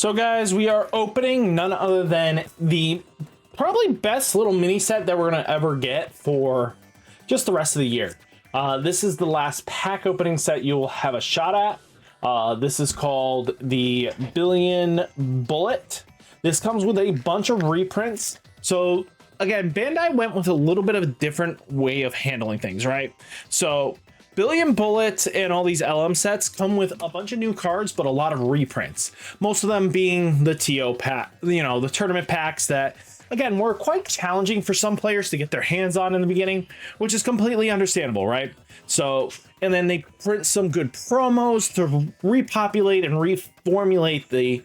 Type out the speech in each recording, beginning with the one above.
So guys, we are opening none other than the probably best little mini set that we're gonna ever get for just the rest of the year. This is the last pack opening set you'll have a shot at. This is called the Billion Bullet. This comes with a bunch of reprints. So again, Bandai went with a little bit of a different way of handling things, right? So Billion Bullets and all these LM sets come with a bunch of new cards, but a lot of reprints. Most of them being the TO pack, the tournament packs that, again, were quite challenging for some players to get their hands on in the beginning, which is completely understandable, right? So, and then they print some good promos to repopulate and reformulate the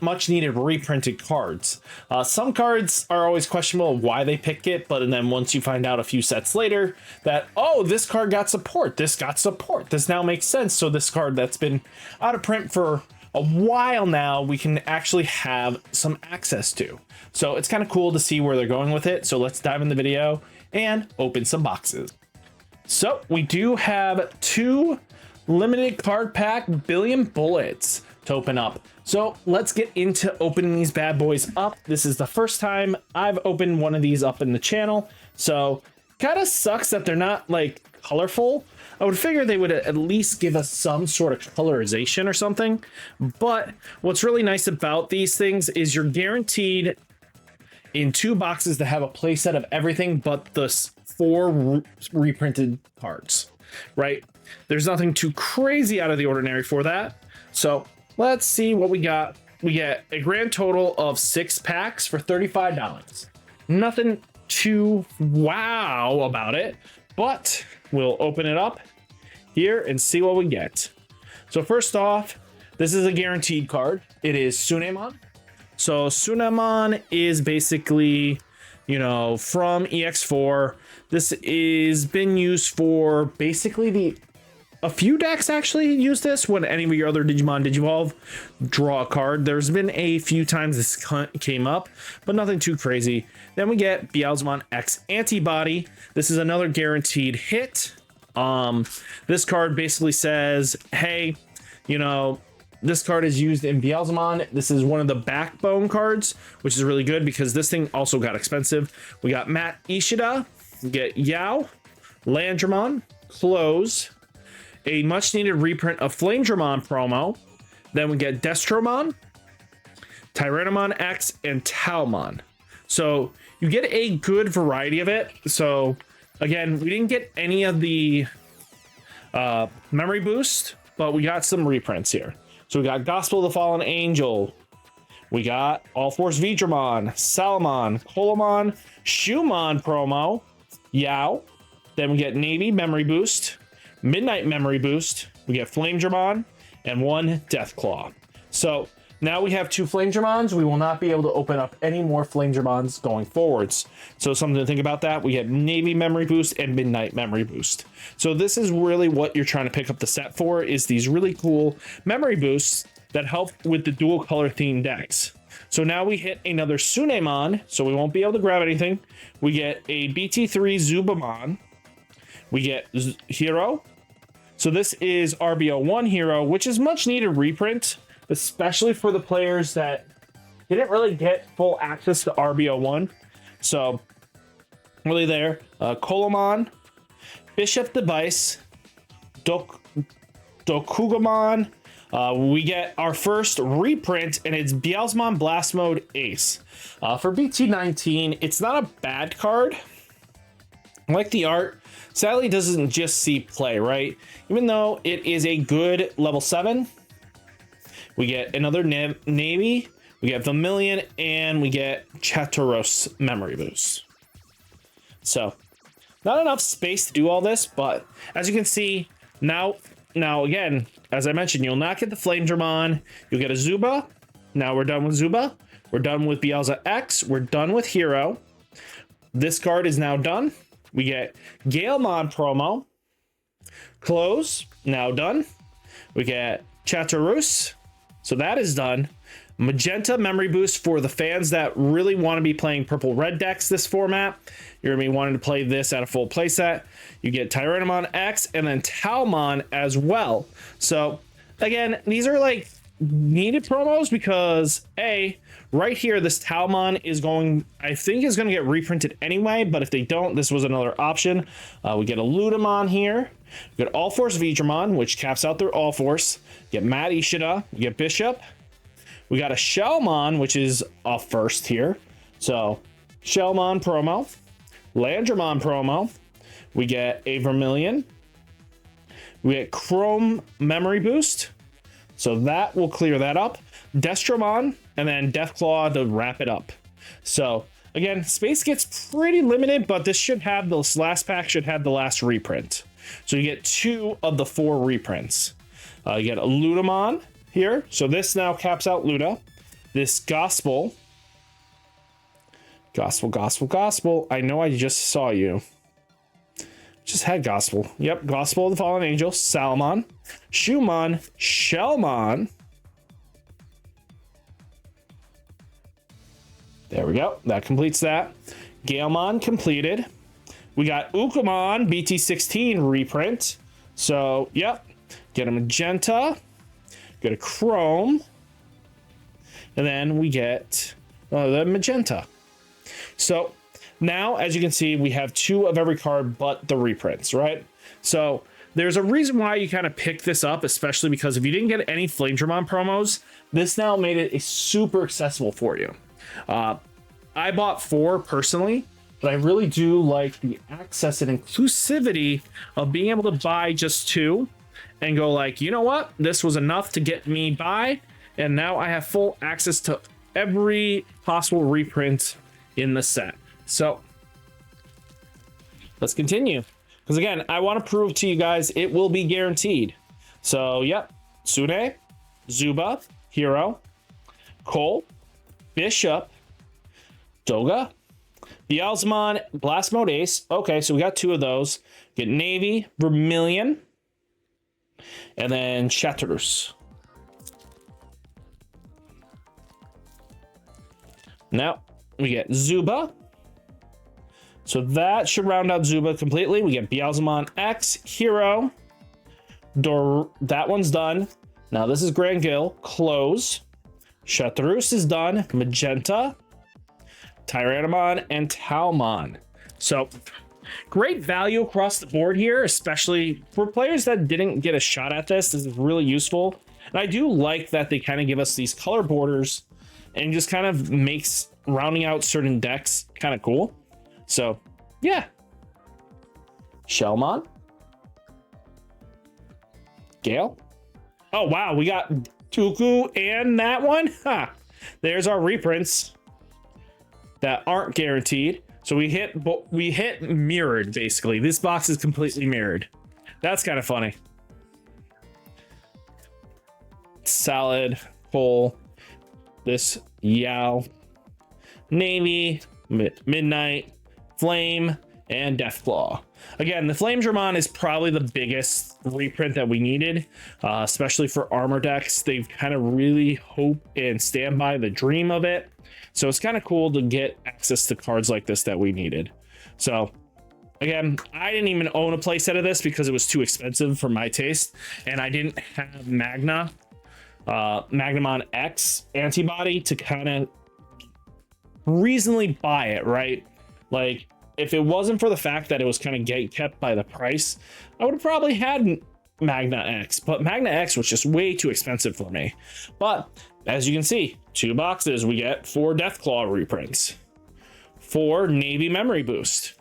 much needed reprinted cards. Some cards are always questionable why they pick it, but then once you find out a few sets later that, oh, this card got support, this got support, this now makes sense. So this card that's been out of print for a while now, we can actually have some access to. So it's kind of cool to see where they're going with it. So let's dive in the video and open some boxes. So we do have two limited card pack Billion Bullets to open up. So let's get into opening these bad boys up. This is the first time I've opened one of these up in the channel. So kind of sucks that they're not like colorful. I would figure they would at least give us some sort of colorization or something. But what's really nice about these things is you're guaranteed in two boxes to have a playset of everything but the four reprinted cards, right? There's nothing too crazy out of the ordinary for that. So let's see what we got. We get a grand total of 6 packs for $35. Nothing too wow about it, but we'll open it up here and see what we get. So first off, this is a guaranteed card. It is Sunemon. So Sunemon is basically, from EX4. This is been used for basically a few decks actually use this when any of your other Digimon Digivolve draw a card. There's been a few times this came up, but nothing too crazy. Then we get Beelzemon X Antibody. This is another guaranteed hit. This card basically says, hey, this card is used in Beelzemon. This is one of the backbone cards, which is really good because this thing also got expensive. We got Matt Ishida, we get Yao, Landramon, Close, a much needed reprint of Flamedramon promo. Then we get Destromon, Tyrannomon X, and Taomon. So you get a good variety of it. So again, we didn't get any of the memory boost, but we got some reprints here. So we got Gospel of the Fallen Angel. We got All Force Vidramon, Salamon, Colomon, Shumon promo, Yao. Then we get Navy Memory Boost, Midnight Memory Boost. We get Flamedramon and 1 Deathclaw. So now we have 2 Flamedramons. We will not be able to open up any more Flamedramons going forwards. So something to think about that. We have Navy Memory Boost and Midnight Memory Boost. So this is really what you're trying to pick up the set for, is these really cool memory boosts that help with the dual color themed decks. So now we hit another Sunemon, so we won't be able to grab anything. We get a BT3 Zubamon. We get Hero. So this is RBO1 Hero, which is much needed reprint, especially for the players that didn't really get full access to RBO1. So really there, Colomon, Bishop Device, Dokugamon. We get our first reprint, and it's Beelzemon Blast Mode Ace. For BT19, it's not a bad card. I like the art. Sadly, it doesn't just see play, right? Even though it is a good level 7. We get another Navy, we get Vermilion, and we get Chatoros Memory Boost. So, not enough space to do all this, but as you can see, now again, as I mentioned, you'll not get the Flamedramon, you'll get a Zuba. Now we're done with Zuba. We're done with Beelza X. We're done with Hero. This card is now done. We get Galemon promo. Close, now done. We get Chatoros. So that is done. Magenta Memory Boost for the fans that really want to be playing purple red decks this format. You're going to be wanting to play this at a full playset. You get Tyrannomon X and then Taomon as well. So again, these are like needed promos because right here, this Talmon is going, I think is going to get reprinted anyway, but if they don't, this was another option. We get a Ludamon here. We get All Force Vidramon, which caps out their All Force. Get Matt Ishida. We get Bishop. We got a Shellmon, which is a first here. So Shellmon promo. Landramon promo. We get a Vermilion. We get Chrome Memory Boost. So that will clear that up. Destromon, and then Deathclaw to wrap it up. So again, space gets pretty limited, but this should have, this last pack should have the last reprint. So you get 2 of the 4 reprints. You get a Ludamon here. So this now caps out Luda. This Gospel. Gospel. I know I just saw you. Just had Gospel. Yep, Gospel of the Fallen Angel. Salamon. Shumon. Shellmon. There we go. That completes that. Galemon completed. We got Ukamon BT16 reprint. So, yep. Get a Magenta. Get a Chrome. And then we get the Magenta. So, now, as you can see, we have 2 of every card but the reprints, right? So, there's a reason why you kind of pick this up, especially because if you didn't get any Flamedramon promos, this now made it super accessible for you. I bought 4 personally, but I really do like the access and inclusivity of being able to buy just 2 and go like, you know what? This was enough to get me by, and now I have full access to every possible reprint in the set. So let's continue. Because again, I want to prove to you guys it will be guaranteed. So, yep. Sune, Zuba, Hero, Cole, Bishop, Doga, Beelzemon, Blast Mode Ace. Okay, so we got 2 of those. Get Navy, Vermilion, and then Chartreuse. Now we get Zuba. So that should round out Zuba completely. We get Beelzemon X, Hero. That one's done. Now this is Grand Gill. Close. Chartreuse is done. Magenta. Tyrannomon and Talmon. So great value across the board here, especially for players that didn't get a shot at this. This is really useful. And I do like that they kind of give us these color borders and just kind of makes rounding out certain decks kind of cool. So, yeah. Shellmon. Gale. Oh, wow. We got Tuku and that one. Ha. There's our reprints that aren't guaranteed. So we hit mirrored, basically. This box is completely mirrored. That's kind of funny. Salad. Cole. This Yao. Navy. Midnight. Flame, and Deathclaw. Again, the Flamedramon is probably the biggest reprint that we needed, especially for armor decks. They've kind of really hope and stand by the dream of it. So it's kind of cool to get access to cards like this that we needed. So again, I didn't even own a playset of this because it was too expensive for my taste, and I didn't have Magnamon X antibody to kind of reasonably buy it, right? Like, if it wasn't for the fact that it was kind of gate kept by the price, I would have probably had Magna X, but Magna X was just way too expensive for me. But as you can see, 2 boxes, we get 4 Deathclaw reprints, 4 Navy Memory Boost,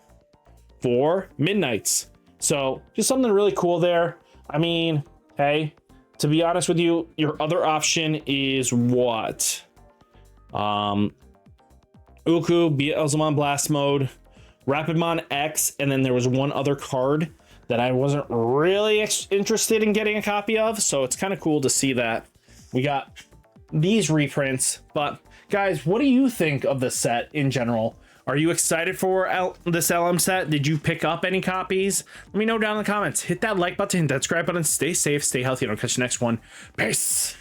4 Midnights. So just something really cool there. I mean, hey, to be honest with you, your other option is what? Uku, Beelzemon Blast Mode, Rapidmon X, and then there was one other card that I wasn't really interested in getting a copy of, so it's kind of cool to see that we got these reprints. But guys, what do you think of the set in general? Are you excited for this LM set? Did you pick up any copies? Let me know down in the comments. Hit that like button, hit that subscribe button, stay safe, stay healthy, and I'll catch you next one. Peace!